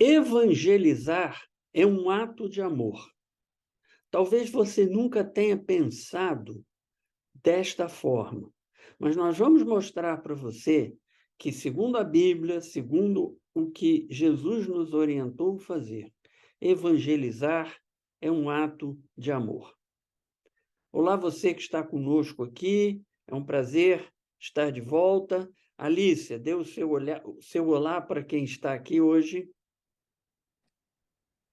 Evangelizar é um ato de amor. Talvez você nunca tenha pensado desta forma, mas nós vamos mostrar para você que, segundo a Bíblia, segundo o que Jesus nos orientou a fazer, evangelizar é um ato de amor. Olá, você que está conosco aqui, é um prazer estar de volta. Alícia, dê o seu olá para quem está aqui hoje.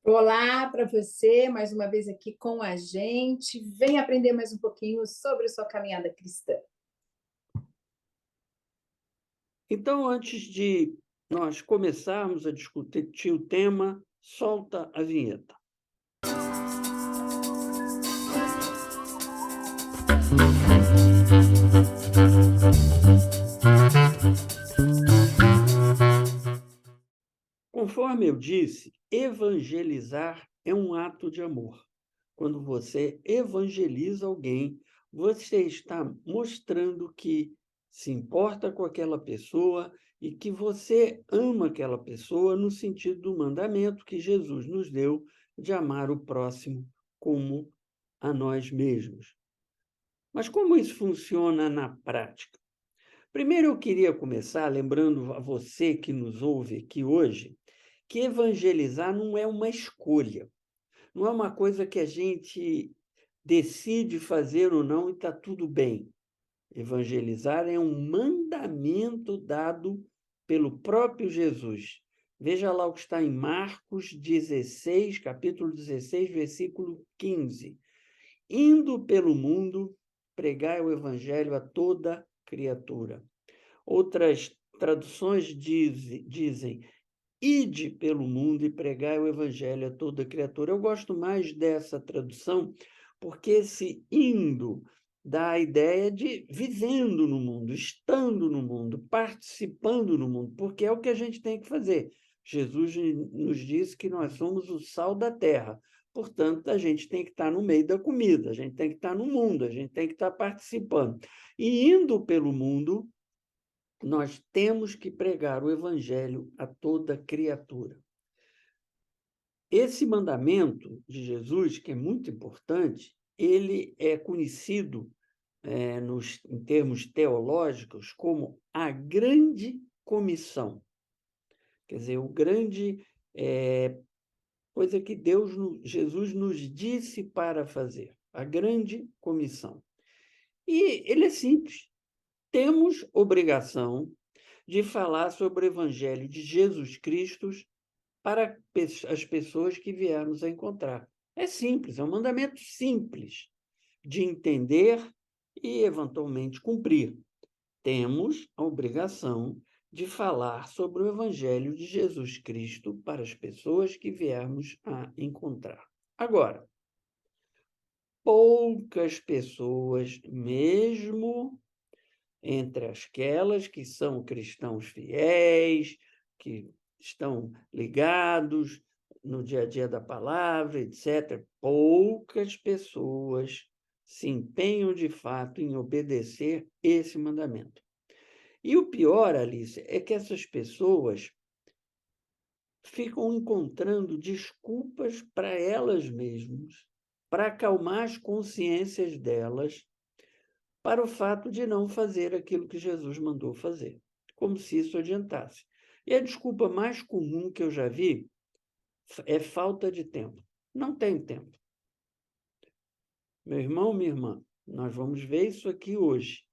Olá para você, mais uma vez aqui com a gente. Vem aprender mais um pouquinho sobre sua caminhada cristã. Então, antes de nós começarmos a discutir o tema, solta a vinheta. Conforme eu disse, evangelizar é um ato de amor. Quando você evangeliza alguém, você está mostrando que se importa com aquela pessoa e que você ama aquela pessoa no sentido do mandamento que Jesus nos deu de amar o próximo como a nós mesmos. Mas como isso funciona na prática? Primeiro, eu queria começar lembrando a você que nos ouve aqui hoje que evangelizar não é uma escolha, não é uma coisa que a gente decide fazer ou não e está tudo bem. Evangelizar é um mandamento dado pelo próprio Jesus. Veja lá o que está em Marcos 16, capítulo 16, versículo 15. Indo pelo mundo, pregai o evangelho a toda criatura. Outras traduções dizem: ide pelo mundo e pregai o evangelho a toda criatura. Eu gosto mais dessa tradução, porque esse indo dá a ideia de vivendo no mundo, estando no mundo, participando no mundo, porque é o que a gente tem que fazer. Jesus nos disse que nós somos o sal da terra. Portanto, a gente tem que estar no meio da comida, a gente tem que estar no mundo, a gente tem que estar participando. E indo pelo mundo, nós temos que pregar o evangelho a toda criatura. Esse mandamento de Jesus, que é muito importante, ele é conhecido em termos teológicos como a grande comissão. Quer dizer, o grande coisa que Jesus nos disse para fazer, a grande comissão. E ele é simples. Temos obrigação de falar sobre o evangelho de Jesus Cristo para as pessoas que viermos a encontrar. É simples, é um mandamento simples de entender e, eventualmente, cumprir. Temos a obrigação de falar sobre o Evangelho de Jesus Cristo para as pessoas que viermos a encontrar. Agora, poucas pessoas, mesmo entre aquelas que são cristãos fiéis, que estão ligados no dia a dia da palavra, etc., poucas pessoas se empenham de fato em obedecer esse mandamento. E o pior, Alice, é que essas pessoas ficam encontrando desculpas para elas mesmas, para acalmar as consciências delas, para o fato de não fazer aquilo que Jesus mandou fazer, como se isso adiantasse. E a desculpa mais comum que eu já vi é falta de tempo. Não tenho tempo. Meu irmão, minha irmã, nós vamos ver isso aqui hoje.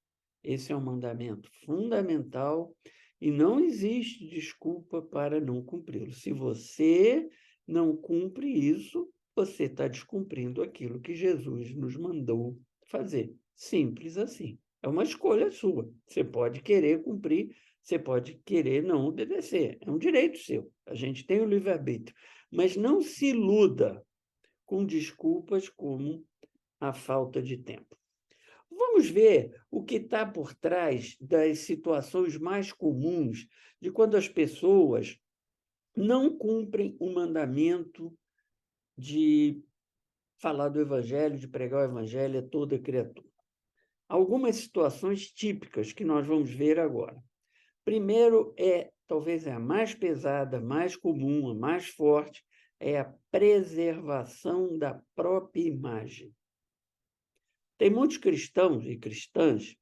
Esse é um mandamento fundamental e não existe desculpa para não cumpri-lo. Se você não cumpre isso, você está descumprindo aquilo que Jesus nos mandou fazer. Simples assim. É uma escolha sua. Você pode querer cumprir, você pode querer não obedecer. É um direito seu. A gente tem o livre-arbítrio. Mas não se iluda com desculpas como a falta de tempo. Vamos ver o que está por trás das situações mais comuns de quando as pessoas não cumprem o mandamento de falar do evangelho, de pregar o evangelho a toda criatura. Algumas situações típicas que nós vamos ver agora. Primeiro é talvez é a mais pesada, mais comum, a mais forte, é a preservação da própria imagem. Tem muitos cristãos e cristãs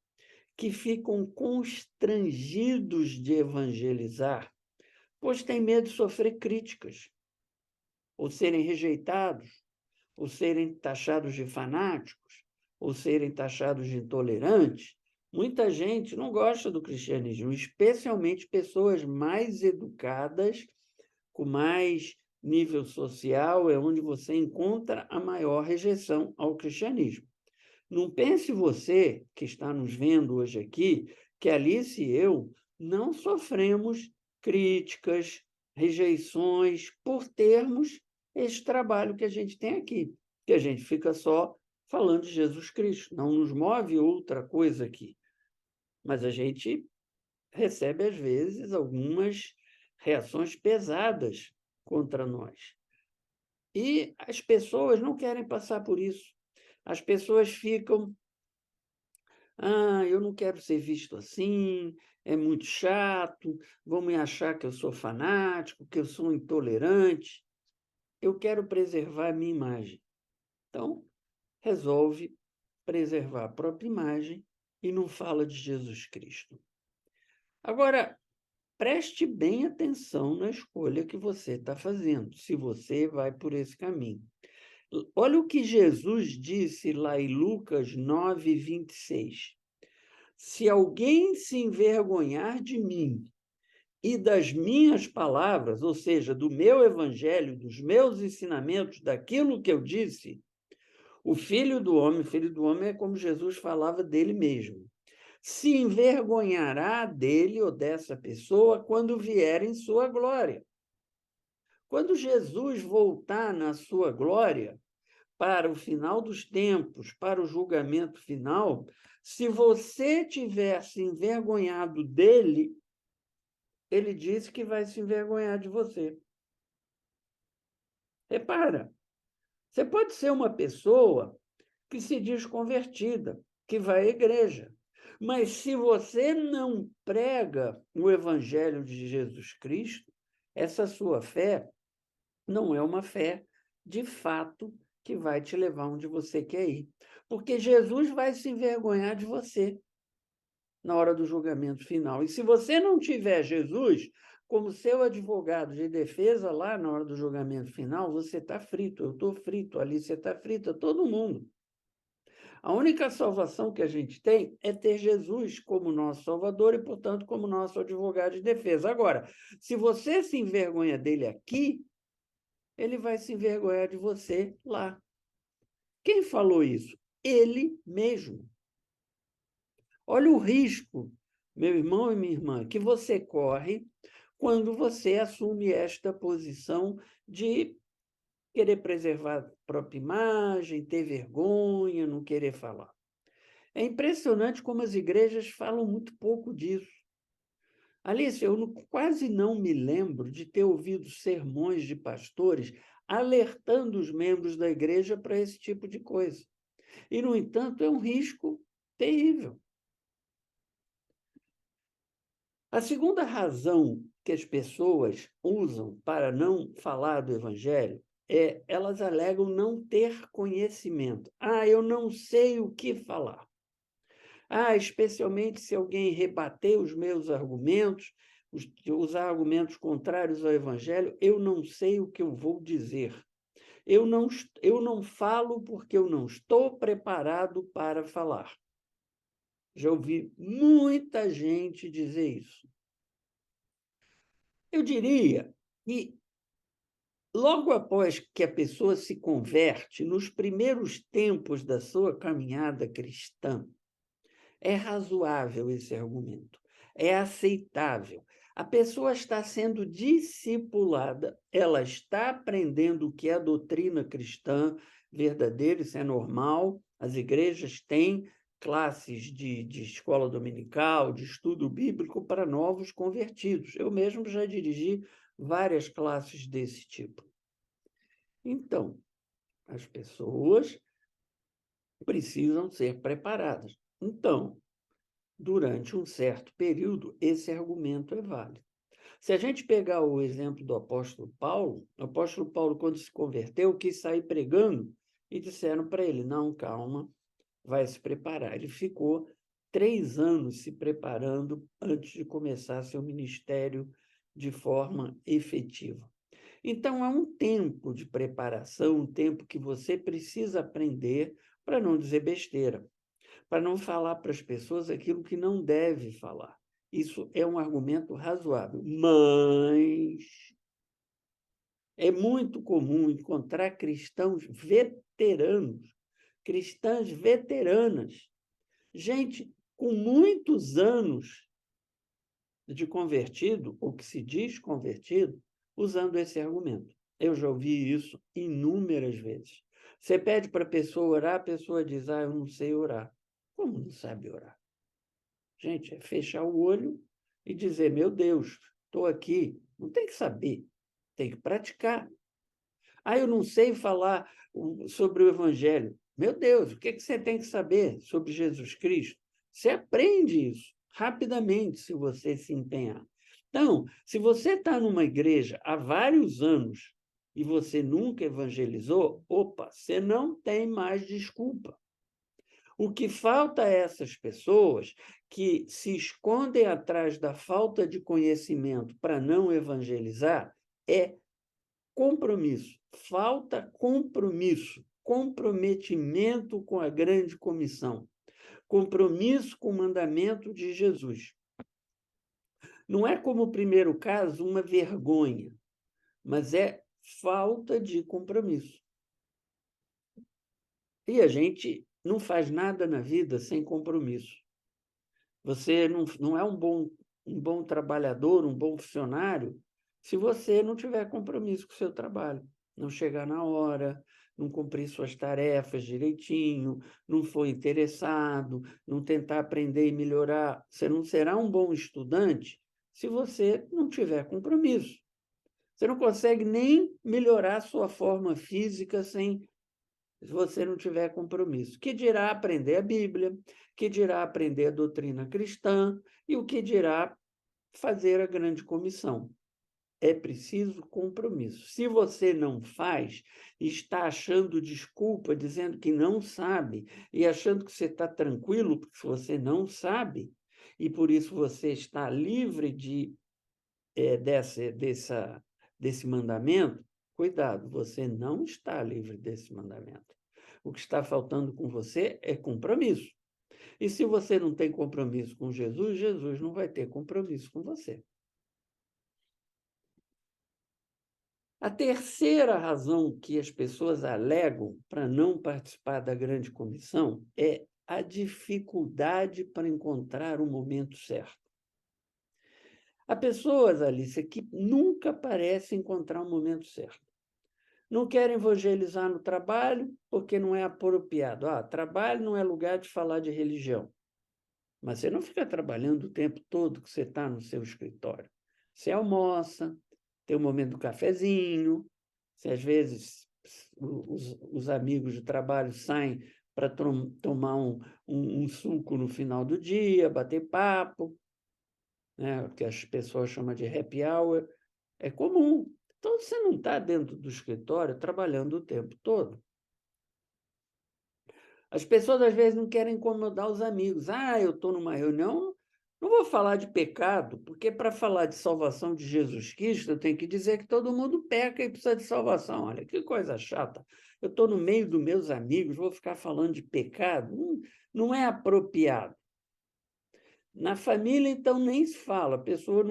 que ficam constrangidos de evangelizar, pois têm medo de sofrer críticas, ou serem rejeitados, ou serem taxados de fanáticos, ou serem taxados de intolerantes. Muita gente não gosta do cristianismo, especialmente pessoas mais educadas, com mais nível social, é onde você encontra a maior rejeição ao cristianismo. Não pense você, que está nos vendo hoje aqui, que Alice e eu não sofremos críticas, rejeições por termos esse trabalho que a gente tem aqui, que a gente fica só falando de Jesus Cristo, não nos move outra coisa aqui. Mas a gente recebe, às vezes, algumas reações pesadas contra nós. E as pessoas não querem passar por isso. As pessoas ficam, eu não quero ser visto assim, é muito chato, vão me achar que eu sou fanático, que eu sou intolerante. Eu quero preservar a minha imagem. Então, resolve preservar a própria imagem e não fala de Jesus Cristo. Agora, preste bem atenção na escolha que você está fazendo, se você vai por esse caminho. Olha o que Jesus disse lá em Lucas 9:26. Se alguém se envergonhar de mim e das minhas palavras, ou seja, do meu evangelho, dos meus ensinamentos, daquilo que eu disse, o filho do homem é como Jesus falava dele mesmo, se envergonhará dele ou dessa pessoa quando vier em sua glória. Quando Jesus voltar na sua glória, para o final dos tempos, para o julgamento final, se você tiver se envergonhado dele, ele disse que vai se envergonhar de você. Repara, você pode ser uma pessoa que se diz convertida, que vai à igreja, mas se você não prega o evangelho de Jesus Cristo, essa sua fé não é uma fé de fato que vai te levar onde você quer ir. Porque Jesus vai se envergonhar de você na hora do julgamento final. E se você não tiver Jesus como seu advogado de defesa lá na hora do julgamento final, você está frito, eu estou frito, ali você está frita, todo mundo. A única salvação que a gente tem é ter Jesus como nosso Salvador e, portanto, como nosso advogado de defesa. Agora, se você se envergonha dele aqui, ele vai se envergonhar de você lá. Quem falou isso? Ele mesmo. Olha o risco, meu irmão e minha irmã, que você corre quando você assume esta posição de querer preservar a própria imagem, ter vergonha, não querer falar. É impressionante como as igrejas falam muito pouco disso. Alice, eu quase não me lembro de ter ouvido sermões de pastores alertando os membros da igreja para esse tipo de coisa. E, no entanto, é um risco terrível. A segunda razão que as pessoas usam para não falar do evangelho é elas alegam não ter conhecimento. Eu não sei o que falar. Especialmente se alguém rebater os meus argumentos, usar argumentos contrários ao evangelho, eu não sei o que eu vou dizer. Eu não falo porque eu não estou preparado para falar. Já ouvi muita gente dizer isso. Eu diria que, logo após que a pessoa se converte, nos primeiros tempos da sua caminhada cristã, é razoável esse argumento, é aceitável. A pessoa está sendo discipulada, ela está aprendendo o que é a doutrina cristã verdadeira, isso é normal. As igrejas têm classes de escola dominical, de estudo bíblico para novos convertidos. Eu mesmo já dirigi várias classes desse tipo. Então, as pessoas precisam ser preparadas. Então, durante um certo período, esse argumento é válido. Se a gente pegar o exemplo do apóstolo Paulo, o apóstolo Paulo, quando se converteu, quis sair pregando e disseram para ele: não, calma, vai se preparar. Ele ficou 3 anos se preparando antes de começar seu ministério de forma efetiva. Então, há um tempo de preparação, um tempo que você precisa aprender para não dizer besteira, para não falar para as pessoas aquilo que não deve falar. Isso é um argumento razoável, mas é muito comum encontrar cristãos veteranos, cristãs veteranas, gente com muitos anos de convertido, ou que se diz convertido, usando esse argumento. Eu já ouvi isso inúmeras vezes. Você pede para a pessoa orar, a pessoa diz: eu não sei orar. Como não sabe orar? Gente, é fechar o olho e dizer: meu Deus, estou aqui. Não tem que saber, tem que praticar. Eu não sei falar sobre o Evangelho. Meu Deus, o que você tem que saber sobre Jesus Cristo? Você aprende isso rapidamente se você se empenhar. Então, se você está numa igreja há vários anos e você nunca evangelizou, opa, você não tem mais desculpa. O que falta a essas pessoas que se escondem atrás da falta de conhecimento para não evangelizar é compromisso. Falta compromisso, comprometimento com a grande comissão, compromisso com o mandamento de Jesus. Não é como o primeiro caso uma vergonha, mas é falta de compromisso. E a gente não faz nada na vida sem compromisso. Você não é um bom trabalhador, um bom funcionário, se você não tiver compromisso com o seu trabalho, não chegar na hora, não cumprir suas tarefas direitinho, não for interessado, não tentar aprender e melhorar. Você não será um bom estudante se você não tiver compromisso. Você não consegue nem melhorar a sua forma física se você não tiver compromisso. Que dirá aprender a Bíblia, que dirá aprender a doutrina cristã e o que dirá fazer a grande comissão. É preciso compromisso. Se você não faz, está achando desculpa, dizendo que não sabe, e achando que você está tranquilo porque você não sabe, e por isso você está livre desse mandamento, cuidado, você não está livre desse mandamento. O que está faltando com você é compromisso. E se você não tem compromisso com Jesus, Jesus não vai ter compromisso com você. A terceira razão que as pessoas alegam para não participar da grande comissão é a dificuldade para encontrar o momento certo. Há pessoas, Alice, que nunca parecem encontrar o momento certo. Não querem evangelizar no trabalho porque não é apropriado. Trabalho não é lugar de falar de religião. Mas você não fica trabalhando o tempo todo que você está no seu escritório. Você almoça, tem o momento do cafezinho, você, às vezes os amigos de trabalho saem para tomar um suco no final do dia, bater papo, né, o que as pessoas chamam de happy hour, é comum. Então, você não está dentro do escritório trabalhando o tempo todo. As pessoas, às vezes, não querem incomodar os amigos. Eu estou numa reunião, não vou falar de pecado, porque para falar de salvação de Jesus Cristo, eu tenho que dizer que todo mundo peca e precisa de salvação. Olha, que coisa chata. Eu estou no meio dos meus amigos, vou ficar falando de pecado? Não é apropriado. Na família, então, nem se fala. A pessoa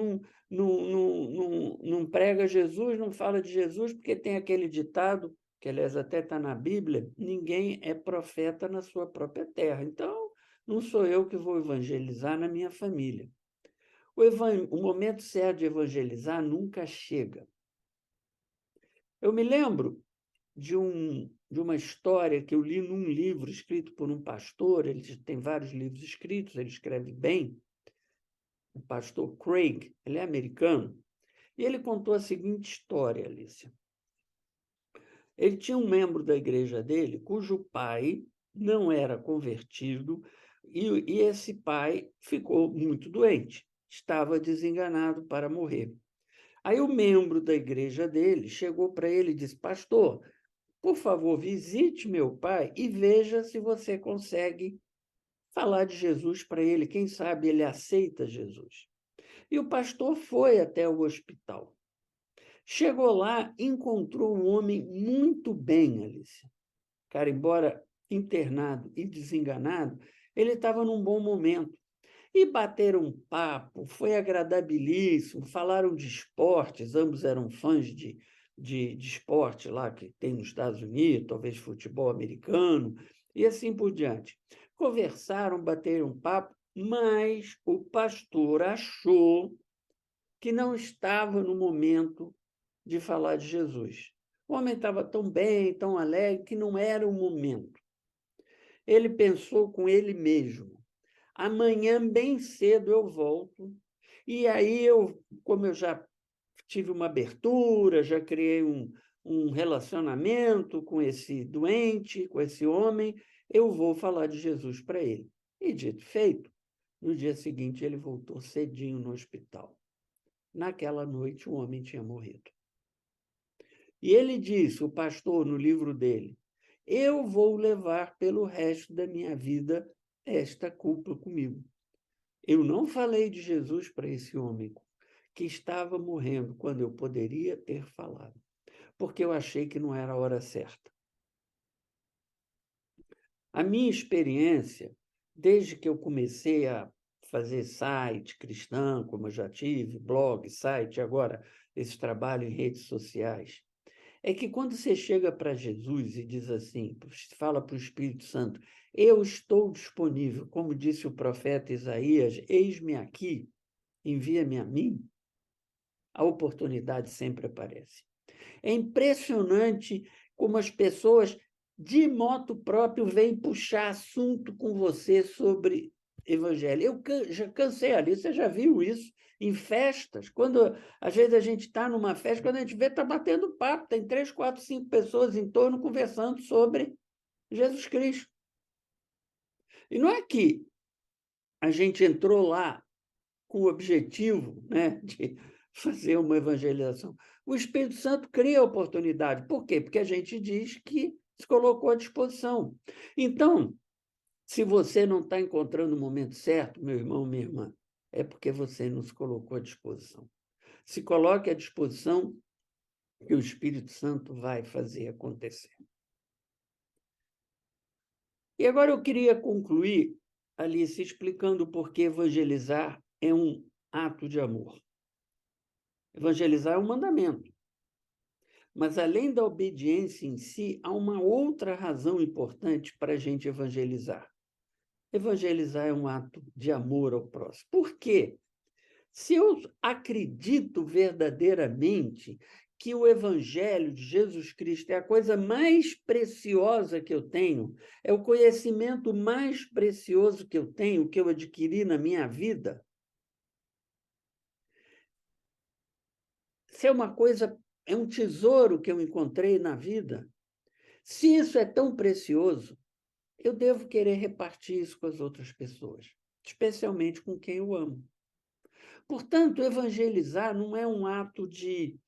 não prega Jesus, não fala de Jesus, porque tem aquele ditado, que, aliás, até está na Bíblia: ninguém é profeta na sua própria terra. Então, não sou eu que vou evangelizar na minha família. O momento certo de evangelizar nunca chega. Eu me lembro de uma história que eu li num livro escrito por um pastor. Ele tem vários livros escritos, ele escreve bem. O pastor Craig, ele é americano, e ele contou a seguinte história, Alicia. Ele tinha um membro da igreja dele cujo pai não era convertido e esse pai ficou muito doente, estava desenganado para morrer. Aí o membro da igreja dele chegou para ele e disse: pastor, por favor, visite meu pai e veja se você consegue falar de Jesus para ele. Quem sabe ele aceita Jesus. E o pastor foi até o hospital. Chegou lá, encontrou um homem muito bem, Alice. Cara, embora internado e desenganado, ele estava num bom momento. E bateram um papo, foi agradabilíssimo, falaram de esportes, ambos eram fãs de esporte lá que tem nos Estados Unidos, talvez futebol americano, e assim por diante. Conversaram, bateram um papo, mas o pastor achou que não estava no momento de falar de Jesus. O homem estava tão bem, tão alegre, que não era o momento. Ele pensou com ele mesmo: amanhã, bem cedo, eu volto, e aí como eu já tive uma abertura, já criei um relacionamento com esse doente, com esse homem, eu vou falar de Jesus para ele. E dito e feito, no dia seguinte ele voltou cedinho no hospital. Naquela noite, o homem tinha morrido. E ele disse, o pastor, no livro dele: eu vou levar pelo resto da minha vida esta culpa comigo. Eu não falei de Jesus para esse homem que estava morrendo quando eu poderia ter falado, porque eu achei que não era a hora certa. A minha experiência, desde que eu comecei a fazer site cristão, como eu já tive, blog, site, agora esse trabalho em redes sociais, é que quando você chega para Jesus e diz assim, fala para o Espírito Santo: eu estou disponível, como disse o profeta Isaías, eis-me aqui, envia-me a mim, a oportunidade sempre aparece. É impressionante como as pessoas, de moto próprio, vêm puxar assunto com você sobre evangelho. Eu já cansei ali, você já viu isso em festas, quando às vezes a gente está numa festa, quando a gente vê, está batendo papo, tem 3, 4, 5 pessoas em torno conversando sobre Jesus Cristo. E não é que a gente entrou lá com o objetivo, né, de fazer uma evangelização. O Espírito Santo cria a oportunidade. Por quê? Porque a gente diz que se colocou à disposição. Então, se você não está encontrando o momento certo, meu irmão, minha irmã, é porque você não se colocou à disposição. Se coloque à disposição, que o Espírito Santo vai fazer acontecer. E agora eu queria concluir, Alice, explicando por que evangelizar é um ato de amor. Evangelizar é um mandamento. Mas, além da obediência em si, há uma outra razão importante para a gente evangelizar. Evangelizar é um ato de amor ao próximo. Por quê? Se eu acredito verdadeiramente que o Evangelho de Jesus Cristo é a coisa mais preciosa que eu tenho, é o conhecimento mais precioso que eu tenho, que eu adquiri na minha vida, se é uma coisa, é um tesouro que eu encontrei na vida, se isso é tão precioso, eu devo querer repartir isso com as outras pessoas, especialmente com quem eu amo. Portanto, evangelizar não é um ato de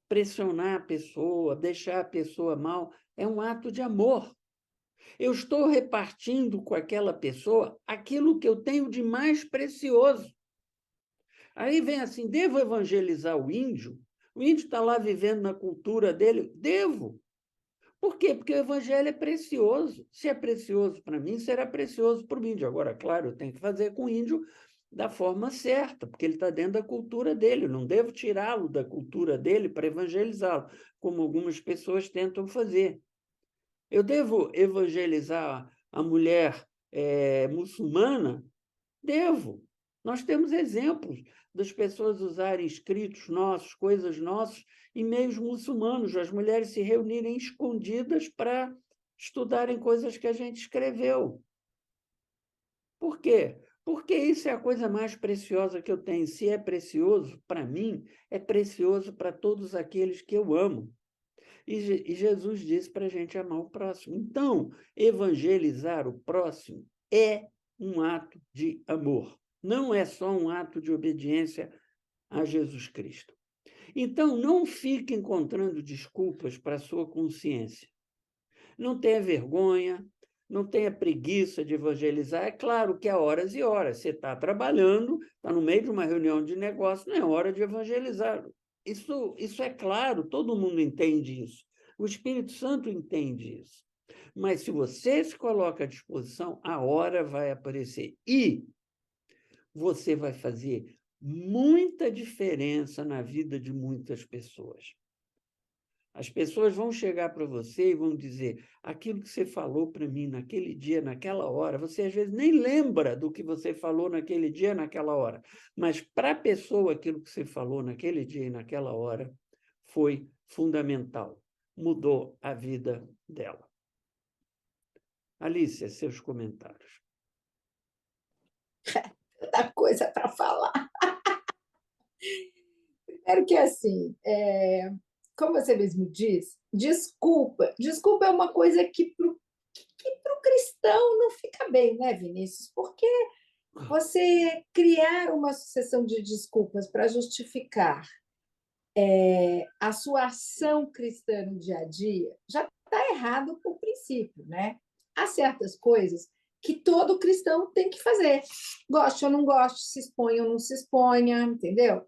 pressionar a pessoa, deixar a pessoa mal, é um ato de amor. Eu estou repartindo com aquela pessoa aquilo que eu tenho de mais precioso. Aí vem assim: devo evangelizar o índio? O índio está lá vivendo na cultura dele? Devo. Por quê? Porque o evangelho é precioso. Se é precioso para mim, será precioso para o índio. Agora, claro, eu tenho que fazer com o índio da forma certa, porque ele está dentro da cultura dele. Eu não devo tirá-lo da cultura dele para evangelizá-lo, como algumas pessoas tentam fazer. Eu devo evangelizar a mulher muçulmana? Devo. Nós temos exemplos das pessoas usarem escritos nossos, coisas nossas, em meios muçulmanos, as mulheres se reunirem escondidas para estudarem coisas que a gente escreveu. Por quê? Porque isso é a coisa mais preciosa que eu tenho. Se é precioso para mim, é precioso para todos aqueles que eu amo. E Jesus disse para a gente amar o próximo. Então, evangelizar o próximo é um ato de amor. Não é só um ato de obediência a Jesus Cristo. Então, não fique encontrando desculpas para a sua consciência. Não tenha vergonha, não tenha preguiça de evangelizar. É claro que há horas e horas. Você está trabalhando, está no meio de uma reunião de negócio, não é hora de evangelizar. Isso é claro, todo mundo entende isso. O Espírito Santo entende isso. Mas se você se coloca à disposição, a hora vai aparecer. E você vai fazer muita diferença na vida de muitas pessoas. As pessoas vão chegar para você e vão dizer aquilo que você falou para mim naquele dia, naquela hora. Você, às vezes, nem lembra do que você falou naquele dia, naquela hora. Mas, para a pessoa, aquilo que você falou naquele dia e naquela hora foi fundamental. Mudou a vida dela. Alicia, seus comentários. Tanta coisa para falar. Primeiro que, assim, como você mesmo diz, desculpa. Desculpa é uma coisa que para o cristão não fica bem, né, Vinícius? Porque você criar uma sucessão de desculpas para justificar a sua ação cristã no dia a dia já está errado por princípio, né? Há certas coisas que todo cristão tem que fazer. Goste ou não goste, se exponha ou não se exponha, entendeu?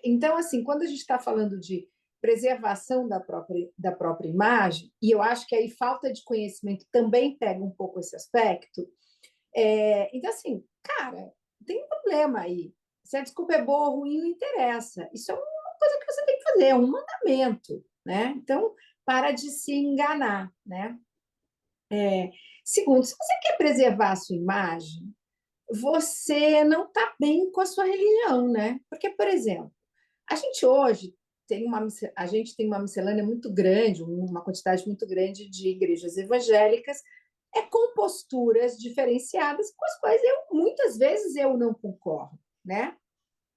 Então, assim, quando a gente está falando de preservação da própria imagem, e eu acho que aí falta de conhecimento também pega um pouco esse aspecto, então, assim, cara, tem um problema aí. Se a desculpa é boa ou ruim, não interessa. Isso é uma coisa que você tem que fazer, é um mandamento, né? Então, para de se enganar, né? Segundo, se você quer preservar a sua imagem, você não está bem com a sua religião, né? Porque, por exemplo, a gente hoje tem uma miscelânea muito grande, uma quantidade muito grande de igrejas evangélicas, com posturas diferenciadas com as quais muitas vezes eu não concordo, né?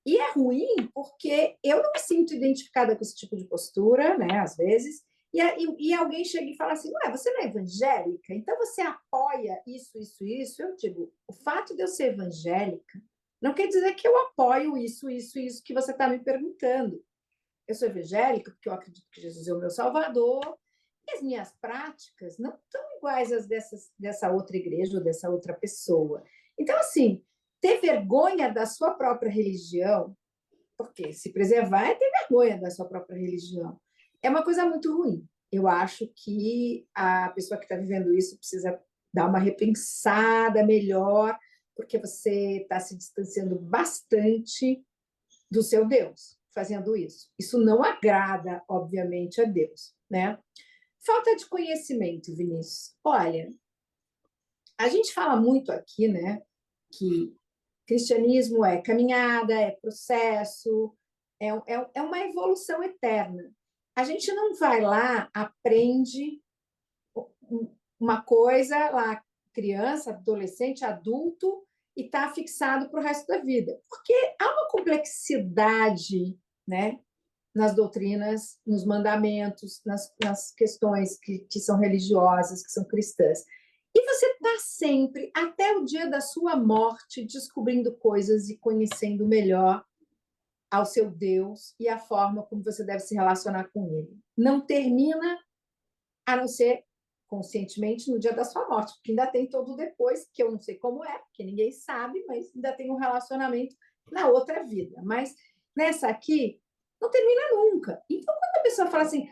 E é ruim porque eu não me sinto identificada com esse tipo de postura, né? Às vezes, e alguém chega e fala assim, ué, você não é evangélica? Então você apoia isso, isso, isso? Eu digo, o fato de eu ser evangélica não quer dizer que eu apoio isso, isso, isso que você está me perguntando. Eu sou evangélica porque eu acredito que Jesus é o meu Salvador, e as minhas práticas não estão iguais às dessa outra igreja ou dessa outra pessoa. Então, assim, ter vergonha da sua própria religião, porque se preservar é ter vergonha da sua própria religião, é uma coisa muito ruim. Eu acho que a pessoa que está vivendo isso precisa dar uma repensada melhor, porque você está se distanciando bastante do seu Deus fazendo isso. Isso não agrada, obviamente, a Deus, né? Falta de conhecimento, Vinícius. Olha, a gente fala muito aqui, né, que cristianismo é caminhada, é processo, é uma evolução eterna. A gente não vai lá, aprende uma coisa lá, criança, adolescente, adulto, e está fixado para o resto da vida. Porque há uma complexidade, né, nas doutrinas, nos mandamentos, nas questões que são religiosas, que são cristãs. E você está sempre, até o dia da sua morte, descobrindo coisas e conhecendo melhor ao seu Deus e a forma como você deve se relacionar com ele. Não termina a não ser conscientemente no dia da sua morte, porque ainda tem todo o depois, que eu não sei como é, porque ninguém sabe, mas ainda tem um relacionamento na outra vida. Mas nessa aqui, não termina nunca. Então, quando a pessoa fala assim,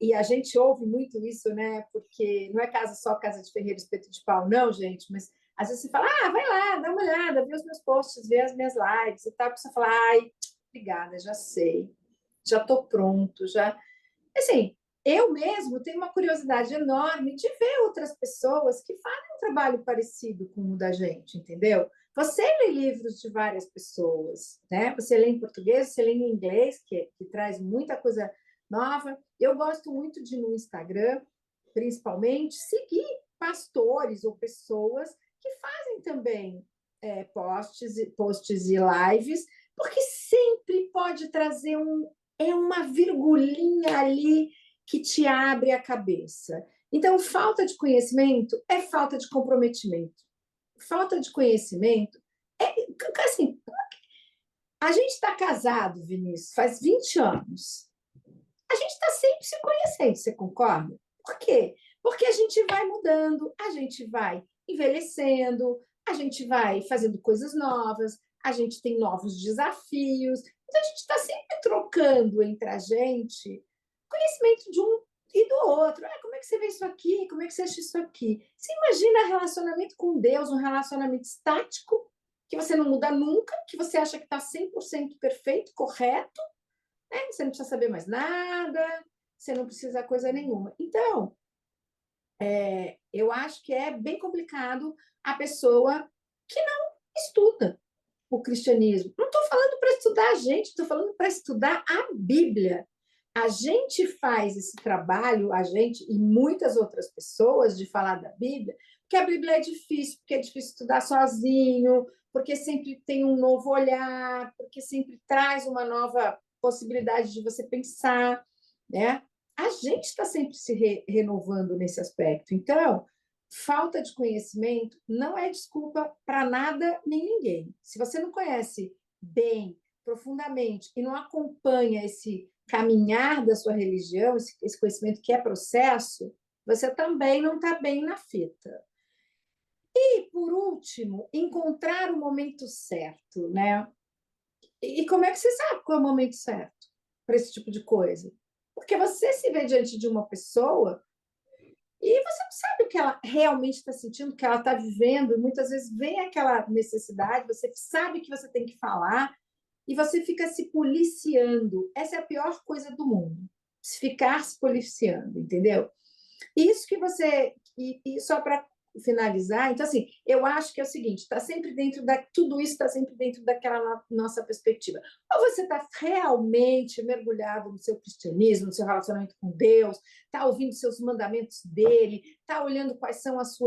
e a gente ouve muito isso, né? Porque não é só casa de ferreiro, espeto de pau, não, gente, mas às vezes você fala, vai lá, dá uma olhada, vê os meus posts, vê as minhas lives e tal, a pessoa fala, obrigada, já sei, já estou pronto, já. Assim, eu mesmo tenho uma curiosidade enorme de ver outras pessoas que fazem um trabalho parecido com o da gente, entendeu? Você lê livros de várias pessoas, né? Você lê em português, você lê em inglês, que traz muita coisa nova. Eu gosto muito de, no Instagram, principalmente, seguir pastores ou pessoas que fazem também posts e lives, porque sempre pode trazer uma virgulinha ali que te abre a cabeça. Então, falta de conhecimento é falta de comprometimento. Falta de conhecimento assim, A gente está casado, Vinícius, faz 20 anos. A gente está sempre se conhecendo, você concorda? Por quê? Porque a gente vai mudando, a gente vai envelhecendo, a gente vai fazendo coisas novas, a gente tem novos desafios. Então, a gente está sempre trocando entre a gente conhecimento de um e do outro. Ah, como é que você vê isso aqui? Como é que você acha isso aqui? Você imagina relacionamento com Deus, um relacionamento estático, que você não muda nunca, que você acha que está 100% perfeito, correto, né? Você não precisa saber mais nada, você não precisa coisa nenhuma. Então, eu acho que é bem complicado a pessoa que não estuda o cristianismo. Não estou falando para estudar a gente, estou falando para estudar a Bíblia. A gente faz esse trabalho, a gente e muitas outras pessoas, de falar da Bíblia, porque a Bíblia é difícil, porque é difícil estudar sozinho, porque sempre tem um novo olhar, porque sempre traz uma nova possibilidade de você pensar, né? A gente está sempre se renovando nesse aspecto. Então, falta de conhecimento não é desculpa para nada nem ninguém. Se você não conhece bem, profundamente, e não acompanha esse caminhar da sua religião, esse conhecimento que é processo, você também não está bem na fita. E, por último, encontrar o momento certo, né? E como é que você sabe qual é o momento certo para esse tipo de coisa? Porque você se vê diante de uma pessoa e você não sabe o que ela realmente está sentindo, o que ela está vivendo. Muitas vezes vem aquela necessidade, você sabe que você tem que falar e você fica se policiando. Essa é a pior coisa do mundo, ficar se policiando, entendeu? Isso que você. E só para finalizar, então, assim, eu acho que é o seguinte: está sempre dentro da. Tudo isso está sempre dentro daquela nossa perspectiva. Ou você está realmente mergulhado no seu cristianismo, no seu relacionamento com Deus, está ouvindo seus mandamentos dele, está olhando quais são os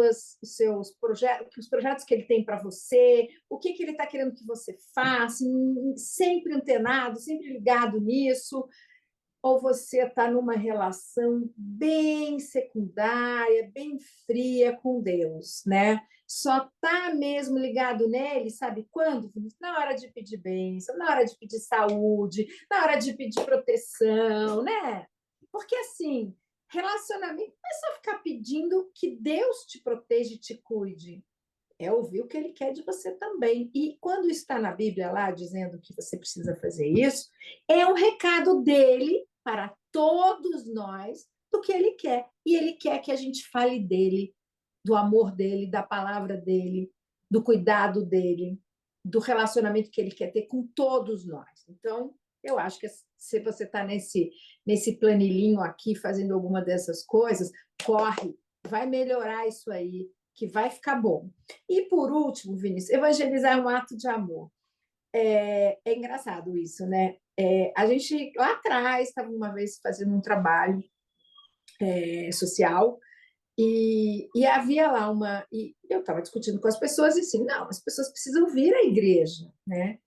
seus projetos, os projetos que ele tem para você, o que ele está querendo que você faça, sempre antenado, sempre ligado nisso, ou você está numa relação bem secundária, bem fria com Deus, né? Só está mesmo ligado nele, sabe quando? Na hora de pedir bênção, na hora de pedir saúde, na hora de pedir proteção, né? Porque assim, relacionamento não é só ficar pedindo que Deus te proteja e te cuide. É ouvir o que ele quer de você também. E quando está na Bíblia lá dizendo que você precisa fazer isso, é um recado dele para todos nós do que ele quer. E ele quer que a gente fale dele, do amor dele, da palavra dele, do cuidado dele, do relacionamento que ele quer ter com todos nós. Então, eu acho que se você está nesse planilhinho aqui, fazendo alguma dessas coisas, corre, vai melhorar isso aí, que vai ficar bom. E, por último, Vinícius, evangelizar é um ato de amor. É engraçado isso, né? A gente, lá atrás, estava uma vez fazendo um trabalho social e havia lá uma... E eu estava discutindo com as pessoas e assim, não, as pessoas precisam vir à igreja, né?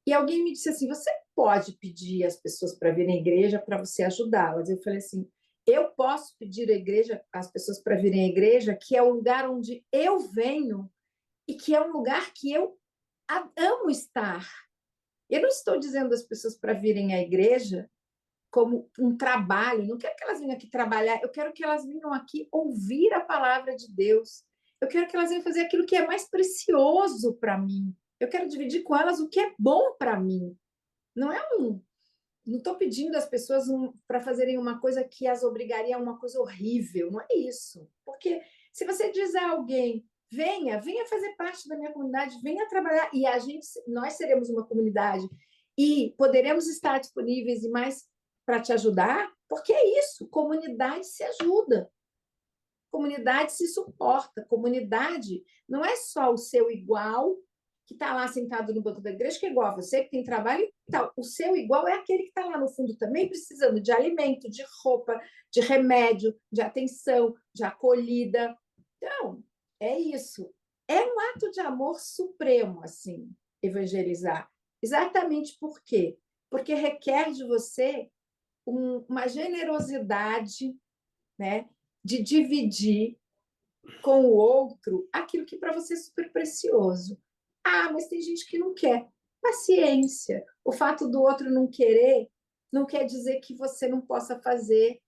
E alguém me disse assim, você pode pedir às pessoas para virem à igreja para você ajudá-las? Eu falei assim, eu posso pedir à igreja, às pessoas para virem à igreja, que é o lugar onde eu venho e que é um lugar que eu amo estar. Eu não estou dizendo às pessoas para virem à igreja como um trabalho, não quero que elas venham aqui trabalhar, eu quero que elas venham aqui ouvir a palavra de Deus. Eu quero que elas venham fazer aquilo que é mais precioso para mim. Eu quero dividir com elas o que é bom para mim. Não é um. Não estou pedindo às pessoas para fazerem uma coisa que as obrigaria a uma coisa horrível. Não é isso. Porque se você diz a alguém, venha fazer parte da minha comunidade, venha trabalhar, e nós seremos uma comunidade e poderemos estar disponíveis e mais para te ajudar, porque é isso, comunidade se ajuda, comunidade se suporta, comunidade não é só o seu igual que está lá sentado no banco da igreja, que é igual a você, que tem trabalho e tal. O seu igual é aquele que está lá no fundo também precisando de alimento, de roupa, de remédio, de atenção, de acolhida. Então, é isso. É um ato de amor supremo, assim, evangelizar. Exatamente por quê? Porque requer de você uma generosidade, né, de dividir com o outro aquilo que para você é super precioso. Ah, mas tem gente que não quer. paciência. O fato do outro não querer não quer dizer que você não possa fazer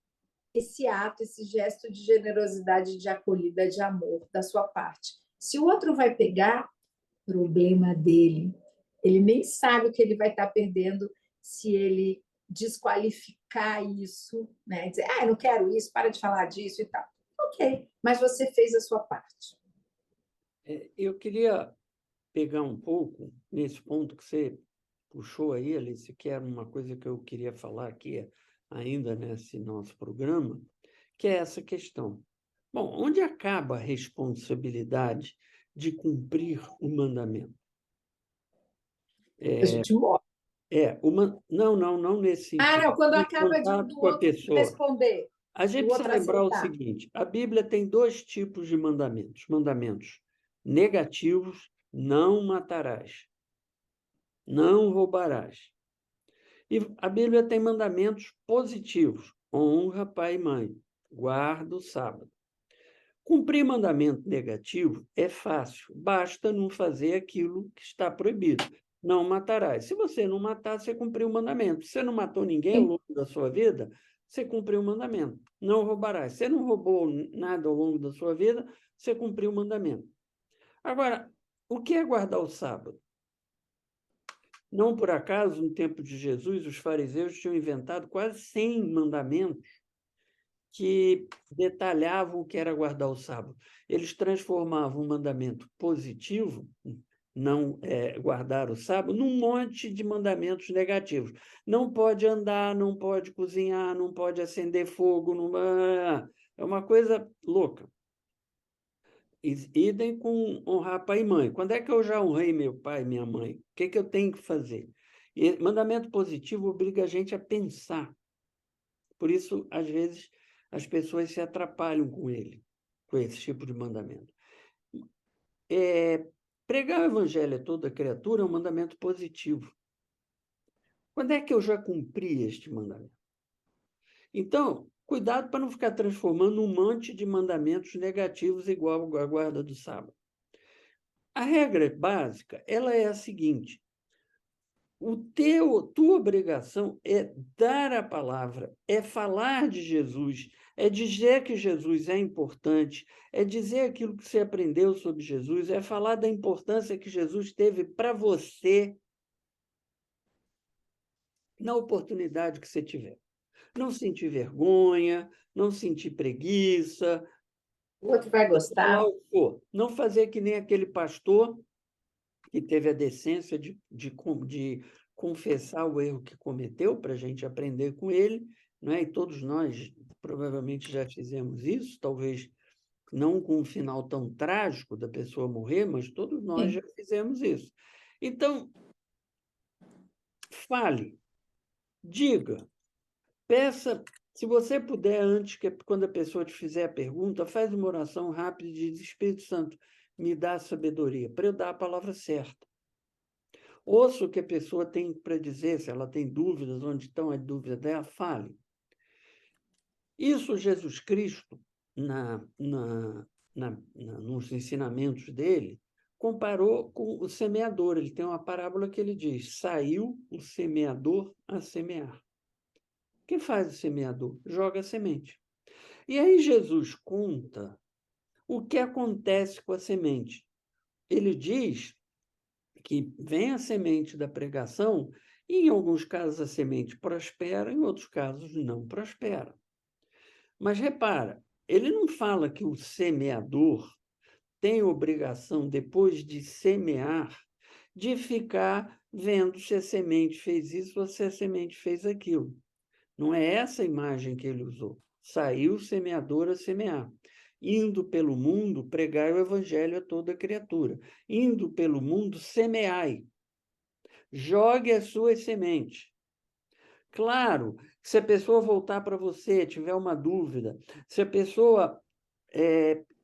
esse ato, esse gesto de generosidade, de acolhida, de amor da sua parte. Se o outro vai pegar, problema dele. Ele nem sabe o que ele vai estar perdendo se ele desqualificar isso, né? Dizer, eu não quero isso, para de falar disso e tal. Ok, mas você fez a sua parte. Eu queria pegar um pouco nesse ponto que você puxou aí, Alice, que era uma coisa que eu queria falar aqui ainda nesse nosso programa, que é essa questão. Bom, onde acaba a responsabilidade de cumprir o mandamento? A gente morre. Não nesse sentido. Não, quando No acaba contato do com a outro pessoa. responder, A gente do precisa outro lembrar o aceitar. seguinte: a Bíblia tem dois tipos de mandamentos. Mandamentos negativos, não matarás, não roubarás. E a Bíblia tem mandamentos positivos: honra pai e mãe, guarda o sábado. Cumprir mandamento negativo é fácil, basta não fazer aquilo que está proibido. Não matarás. Se você não matar, você cumpriu o mandamento. Se você não matou ninguém ao longo da sua vida, você cumpriu o mandamento. Não roubarás. Se você não roubou nada ao longo da sua vida, você cumpriu o mandamento. Agora, o que é guardar o sábado? Não por acaso, no tempo de Jesus, os fariseus tinham inventado quase 100 mandamentos que detalhavam o que era guardar o sábado. Eles transformavam um mandamento positivo, não guardar o sábado, num monte de mandamentos negativos. Não pode andar, não pode cozinhar, não pode acender fogo. Não... É uma coisa louca. Idem com honrar pai e mãe. Quando é que eu já honrei meu pai e minha mãe? O que eu tenho que fazer? E mandamento positivo obriga a gente a pensar. Por isso, às vezes, as pessoas se atrapalham com ele, com esse tipo de mandamento. Pregar o evangelho a toda criatura é um mandamento positivo. Quando é que eu já cumpri este mandamento? Então, cuidado para não ficar transformando um monte de mandamentos negativos igual a guarda do sábado. A regra básica, ela é a seguinte: tua obrigação é dar a palavra, é falar de Jesus, é dizer que Jesus é importante, é dizer aquilo que você aprendeu sobre Jesus, é falar da importância que Jesus teve para você na oportunidade que você tiver. Não sentir vergonha, não sentir preguiça, O outro vai seja lá gostar. o que for. Não fazer que nem aquele pastor que teve a decência de confessar o erro que cometeu, para a gente aprender com ele, não é? E todos nós provavelmente já fizemos isso, talvez não com um final tão trágico da pessoa morrer, mas todos nós já fizemos isso. Então, fale, diga, peça, se você puder, antes que quando a pessoa te fizer a pergunta, faz uma oração rápida e diz: Espírito Santo, me dá sabedoria, para eu dar a palavra certa. Ouça o que a pessoa tem para dizer, se ela tem dúvidas, onde estão as dúvidas dela, fale. Isso Jesus Cristo, nos ensinamentos dele, comparou com o semeador. Ele tem uma parábola que ele diz: saiu o semeador a semear. O que faz o semeador? Joga a semente. E aí Jesus conta o que acontece com a semente. Ele diz que vem a semente da pregação, e em alguns casos a semente prospera, em outros casos não prospera. Mas repara, ele não fala que o semeador tem obrigação, depois de semear, de ficar vendo se a semente fez isso ou se a semente fez aquilo. Não é essa a imagem que ele usou. Saiu o semeador a semear. Indo pelo mundo, pregai o evangelho a toda criatura. Indo pelo mundo, semeai. Jogue as suas sementes. Claro, se a pessoa voltar para você, tiver uma dúvida, se a pessoa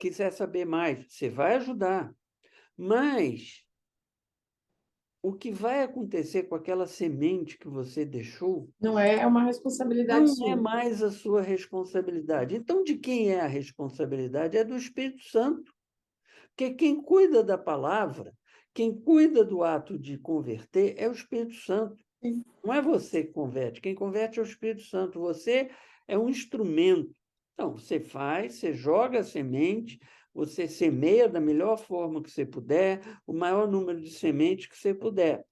quiser saber mais, você vai ajudar. Mas o que vai acontecer com aquela semente que você deixou Não é uma não responsabilidade é sua. mais a sua responsabilidade. Então, de quem é a responsabilidade? É do Espírito Santo. Porque quem cuida da palavra, Quem cuida do ato de converter é o Espírito Santo. Sim. Não é você que converte. Quem converte é o Espírito Santo. Você é um instrumento. Então, você faz, você joga a semente, você semeia da melhor forma que você puder, o maior número de sementes que você puder.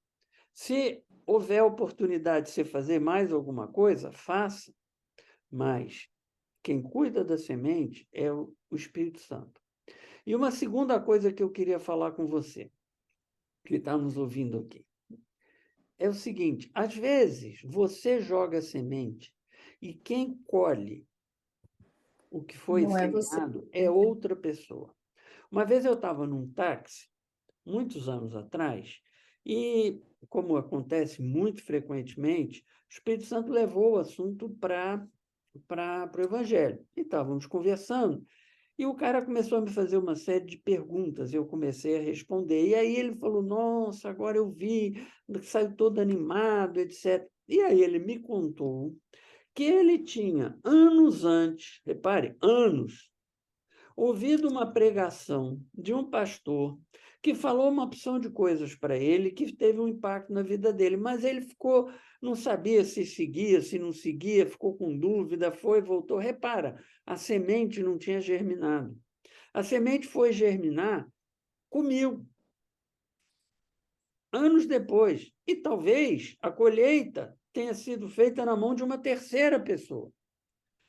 Se houver oportunidade de você fazer mais alguma coisa, faça. Mas quem cuida da semente é o Espírito Santo. E uma segunda coisa que eu queria falar com você, que está nos ouvindo aqui, é o seguinte: às vezes você joga a semente e quem colhe o que foi Não é você. semeado é outra pessoa. Uma vez eu estava num táxi, muitos anos atrás, e, como acontece muito frequentemente, o Espírito Santo levou o assunto para o Evangelho. E estávamos conversando, e o cara começou a me fazer uma série de perguntas, eu comecei a responder. E aí ele falou: Nossa, agora eu vi, saiu todo animado, etc. E aí ele me contou que ele tinha, anos antes, repare, anos, ouvido uma pregação de um pastor que falou uma opção de coisas para ele que teve um impacto na vida dele, mas ele ficou, não sabia se seguia, se não seguia, ficou com dúvida, foi, voltou. Repara, a semente não tinha germinado. A semente foi germinar comigo, anos depois, e talvez a colheita tenha sido feita na mão de uma terceira pessoa.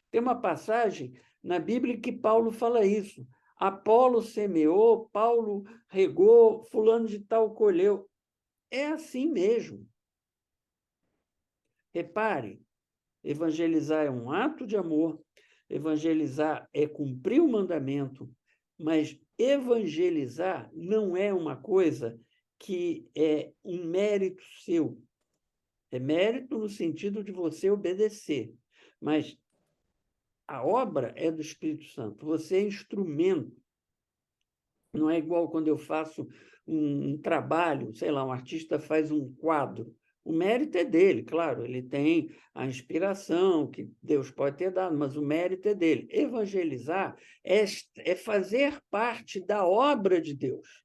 Tem uma passagem na Bíblia que Paulo fala isso. Apolo semeou, Paulo regou, fulano de tal colheu. É assim mesmo. Repare, evangelizar é um ato de amor, evangelizar é cumprir o mandamento, mas evangelizar não é uma coisa que é um mérito seu. É mérito no sentido de você obedecer, mas a obra é do Espírito Santo. Você é instrumento. Não é igual quando eu faço um trabalho, sei lá, um artista faz um quadro. O mérito é dele, claro, ele tem a inspiração que Deus pode ter dado, mas o mérito é dele. Evangelizar é fazer parte da obra de Deus.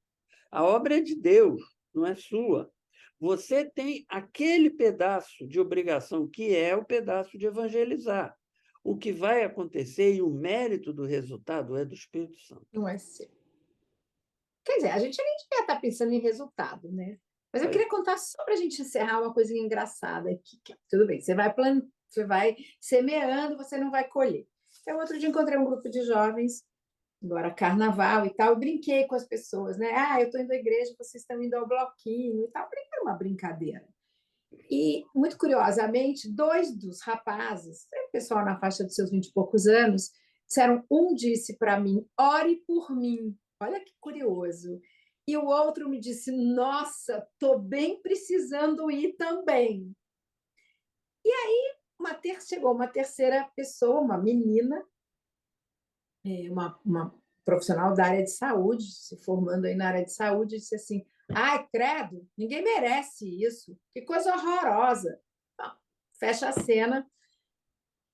A obra é de Deus, não é sua. Você tem aquele pedaço de obrigação que é o pedaço de evangelizar. O que vai acontecer e o mérito do resultado é do Espírito Santo. Não é seu. Quer dizer, a gente nem devia estar pensando em resultado, né? Mas eu Pois. queria contar só para a gente encerrar uma coisinha engraçada aqui. Tudo bem, você vai semeando, você não vai colher. Então, outro dia encontrei um grupo de jovens, agora carnaval e tal, eu brinquei com as pessoas, né? Ah, eu estou indo à igreja, vocês estão indo ao bloquinho e tal. Era uma brincadeira. E, muito curiosamente, dois dos rapazes, pessoal na faixa dos seus 20 e poucos anos, disseram, um disse para mim, ore por mim. Olha que curioso. E o outro me disse, nossa, estou bem precisando ir também. Chegou uma terceira pessoa, uma menina, uma profissional da área de saúde, se formando aí na área de saúde, disse assim, ai, credo, ninguém merece isso, que coisa horrorosa. Bom, fecha a cena.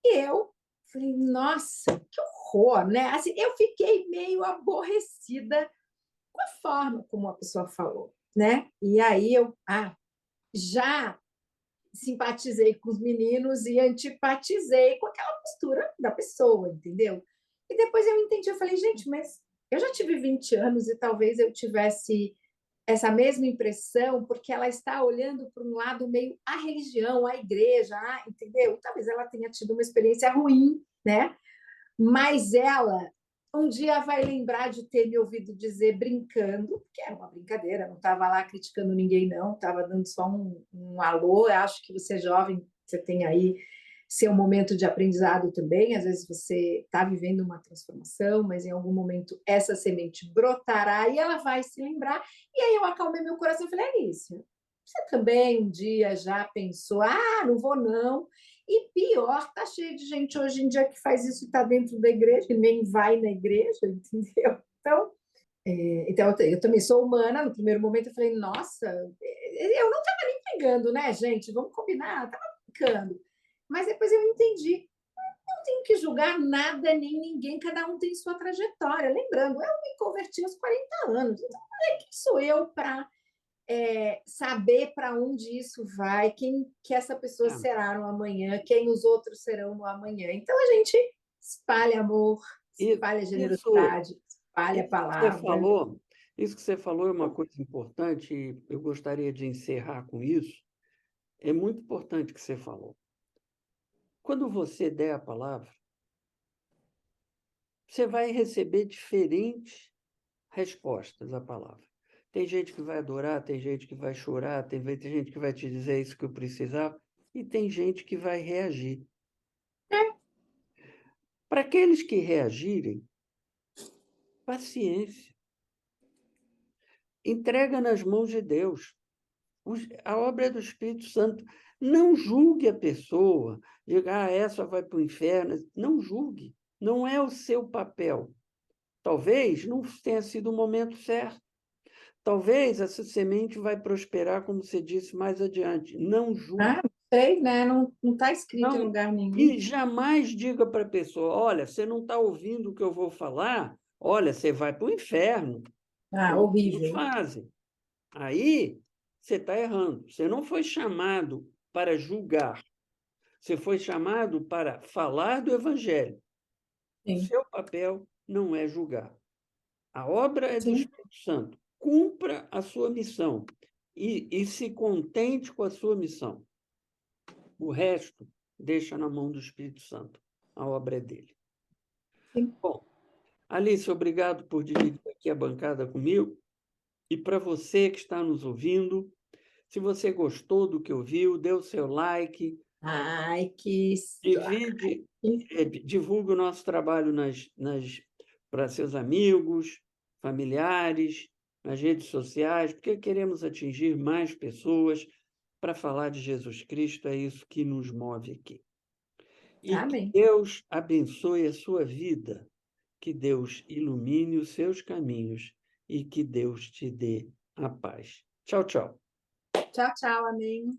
E eu falei, nossa, que horror, né? Assim, eu fiquei meio aborrecida com a forma como a pessoa falou, né? E aí eu já simpatizei com os meninos e antipatizei com aquela postura da pessoa, entendeu? E depois eu entendi, eu falei, gente, mas eu já tive 20 anos e talvez eu tivesse essa mesma impressão, porque ela está olhando para um lado meio a religião, a igreja, entendeu? Talvez ela tenha tido uma experiência ruim, né? Mas ela um dia vai lembrar de ter me ouvido dizer brincando, que era uma brincadeira, não estava lá criticando ninguém, não, estava dando só um alô. Eu acho que você é jovem, você tem aí seu momento de aprendizado também. Às vezes você está vivendo uma transformação, mas em algum momento essa semente brotará e ela vai se lembrar. E aí eu acalmei meu coração e falei, Alicia, você também um dia já pensou, não vou não. E pior, tá cheio de gente hoje em dia que faz isso e está dentro da igreja, e nem vai na igreja, entendeu? Então eu também sou humana. No primeiro momento eu falei, nossa, eu não estava nem pegando, né, gente? Vamos combinar, estava brincando. Mas depois eu entendi, não tenho que julgar nada nem ninguém, cada um tem sua trajetória. Lembrando, eu me converti aos 40 anos, então quem sou eu para saber para onde isso vai, quem que essa pessoa É. será no amanhã, quem os outros serão no amanhã. Então a gente espalha amor, E espalha isso, generosidade, espalha a isso que você palavra. falou, isso que você falou é uma coisa importante, e eu gostaria de encerrar com isso. É muito importante o que você falou. Quando você der a palavra, você vai receber diferentes respostas à palavra. Tem gente que vai adorar, tem gente que vai chorar, tem gente que vai te dizer "É isso que eu precisava", e tem gente que vai reagir. Para aqueles que reagirem, paciência. Entrega nas mãos de Deus. A obra é do Espírito Santo. Não julgue a pessoa, diga, essa vai para o inferno. Não julgue. Não é o seu papel. Talvez não tenha sido o momento certo. Talvez essa semente vai prosperar, como você disse, mais adiante. Não julgue. Ah, não sei, né? Não está escrito em Não, lugar nenhum. e jamais diga para a pessoa, olha, você não está ouvindo o que eu vou falar, olha, você vai para o inferno, Ah, como uns horrível. fazem. Aí você está errando. Você não foi chamado para julgar. Você foi chamado para falar do Evangelho. O Sim, seu papel não é julgar. A obra é do sim, Espírito Santo. Cumpra a sua missão e se contente com a sua missão. O resto, deixa na mão do Espírito Santo. A obra é dele. sim. Bom, Alice, obrigado por dividir aqui a bancada comigo. E para você que está nos ouvindo, se você gostou do que ouviu, dê o seu like, Ai, que divide, divulgue o nosso trabalho para seus amigos, familiares, nas redes sociais, porque queremos atingir mais pessoas para falar de Jesus Cristo, é isso que nos move aqui. E que Amém. Deus abençoe a sua vida, que Deus ilumine os seus caminhos e que Deus te dê a paz. Tchau, tchau. Tchau, tchau, amém.